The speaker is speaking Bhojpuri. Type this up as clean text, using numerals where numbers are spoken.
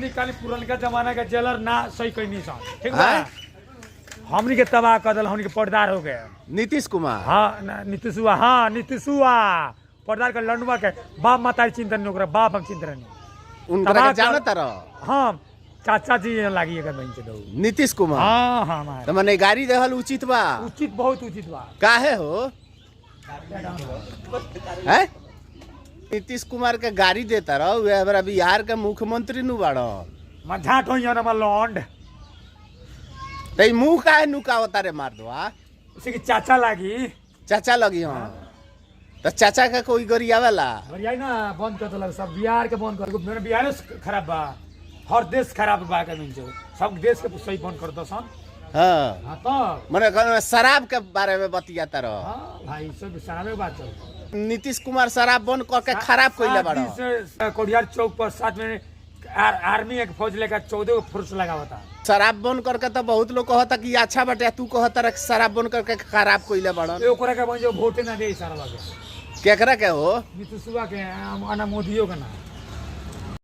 हमनी खाली पुरनका जमाना के जेलर ना सही कहीं नहीं सन ठीक बा हमनी के तबाह कर दल हमनी के पर्दार हो गए नीतीश कुमार हाँ नीतीशुआ पर्दार के लंडुआ के बाप माता चिंतन नहीं ओकरा बाप हम चिंतन नहीं उनका जानत रह हाँ चाचा जी लागी अगर बहन से दो नीतीश कुमार हाँ हाँ तो मने गाड़ी देहल उचित बा उचित बहुत उचित बा काहे हो हैं नीतीश कुमार के गाड़ी देता रहो वे हमारा बिहार के मुख्यमंत्री नु बाड़ो मझाट हो ना मैं लौंड तई मुंह काहे नुकावता रे मार दो उसे की चाचा लागी चाचा लगी हां तो चाचा का कोई गरी आवेला बढ़िया ना बंद कर दो सब बिहार के बंद कर मेरा बिहार खराब बा हर देश खराब बा के मिल सब देश के सही बंद कर दो सन हां तो मने शराब के बारे में बतियाता रहो हां भाई सब शराब के बात चल नीतीश कुमार शराब बंद करके खराब कइले बाड़ो कोडियार चौक पर 7 में आर्मी एक फौज लेकर 14 को फोर्स लगावता शराब बंद करके तो बहुत लोग कहता कि अच्छा बटे तू कहता रे शराब बंद करके खराब कइले बाड़ो ओकरा के बन जो वोट ना दे सारा बात केकरा के हो नीतीशुआ के आना मोदियो के ना